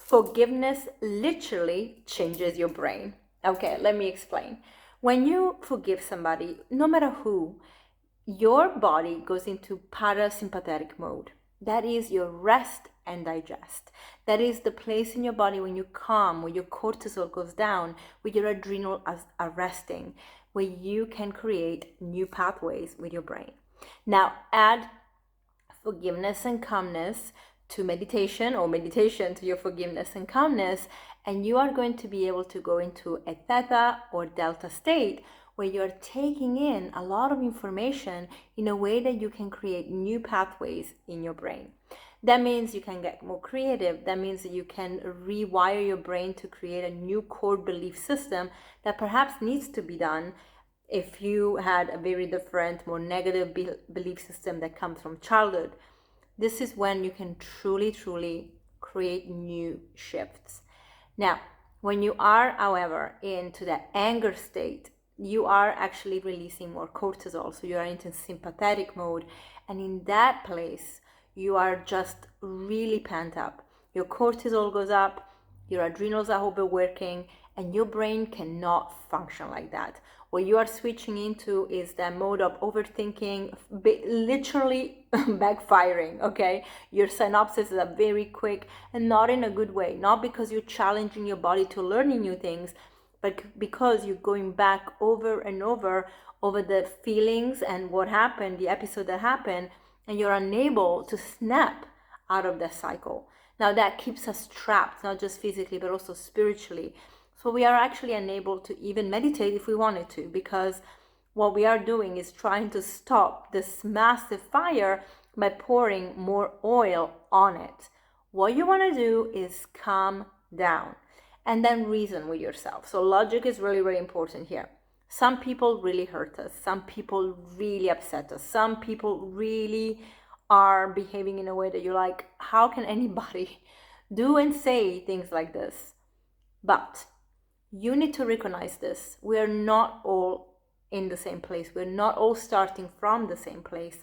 Forgiveness literally changes your brain. Okay, let me explain. When you forgive somebody, no matter who, your body goes into parasympathetic mode. That is your rest and digest. That is the place in your body when you calm, where your cortisol goes down, where your adrenal are resting, where you can create new pathways with your brain. Now, add forgiveness and calmness to meditation, or meditation to your forgiveness and calmness, and you are going to be able to go into a theta or delta state where you're taking in a lot of information in a way that you can create new pathways in your brain. That means you can get more creative. That means that you can rewire your brain to create a new core belief system that perhaps needs to be done if you had a very different, more negative belief system that comes from childhood. This is when you can truly create new shifts. Now, when you are, however, into that anger state, you are actually releasing more cortisol. So you are into sympathetic mode. And in that place, you are just really pent up. Your cortisol goes up, your adrenals are overworking, and your brain cannot function like that. What you are switching into is that mode of overthinking, literally backfiring, okay? Your synapses are very quick and not in a good way. Not because you're challenging your body to learning new things, but because you're going back over and over the feelings and what happened, the episode that happened, and you're unable to snap out of that cycle. Now that keeps us trapped, not just physically, but also spiritually. So we are actually unable to even meditate if we wanted to, because what we are doing is trying to stop this massive fire by pouring more oil on it. What you want to do is calm down and then reason with yourself. So logic is really important here. Some people really hurt us. Some people really upset us. Some people really are behaving in a way that you're like, how can anybody do and say things like this? But you need to recognize this. We are not all in the same place. We're not all starting from the same place.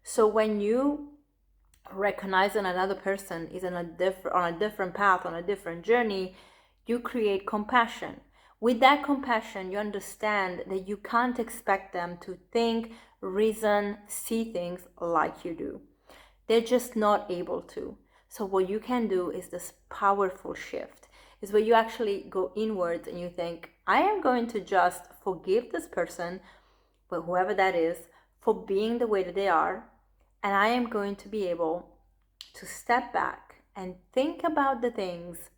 So when you recognize that another person is on a different path, on a different journey, you create compassion. With that compassion, you understand that you can't expect them to think, reason, see things like you do. They're just not able to. So what you can do is this powerful shift, is where you actually go inwards and you think, I am going to just forgive this person, but whoever that is, for being the way that they are, and I am going to be able to step back and think about the things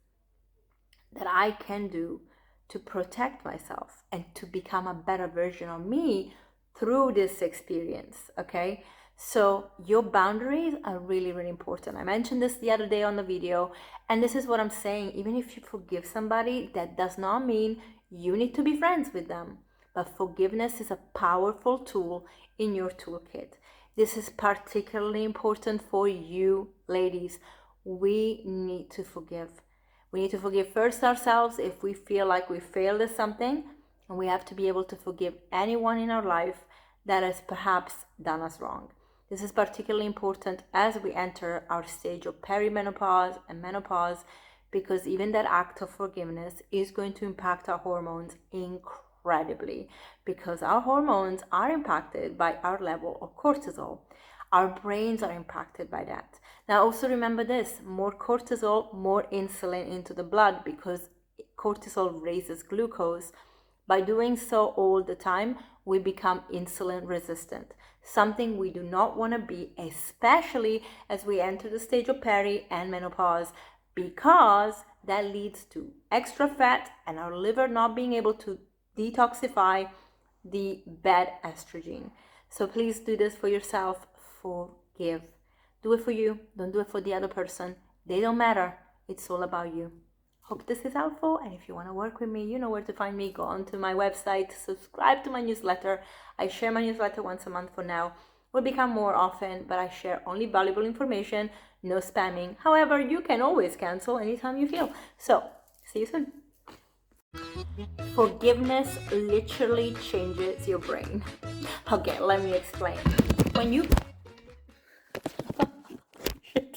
that I can do to protect myself and to become a better version of me through this experience, okay? So your boundaries are really important. I mentioned this the other day on the video, and this is what I'm saying. Even if you forgive somebody, that does not mean you need to be friends with them. But forgiveness is a powerful tool in your toolkit. This is particularly important for you, ladies. We need to forgive. We need to forgive first ourselves if we feel like we failed at something, and we have to be able to forgive anyone in our life that has perhaps done us wrong. This is particularly important as we enter our stage of perimenopause and menopause, because even that act of forgiveness is going to impact our hormones incredibly, because our hormones are impacted by our level of cortisol. Our brains are impacted by that. Now also remember this, more cortisol, more insulin into the blood, because cortisol raises glucose. By doing so all the time, we become insulin resistant, something we do not want to be, especially as we enter the stage of peri and menopause, because that leads to extra fat and our liver not being able to detoxify the bad estrogen. So please do this for yourself. Forgive. Do it for you. Don't do it for the other person. They don't matter. It's all about you. Hope this is helpful, and if you want to work with me, you know where to find me. Go onto my website, subscribe to my newsletter. I share my newsletter once a month for now. Will become more often, but I share only valuable information, no spamming. However, you can always cancel anytime you feel. So, see you soon. Forgiveness literally changes your brain. Okay, let me explain. When you... Shit.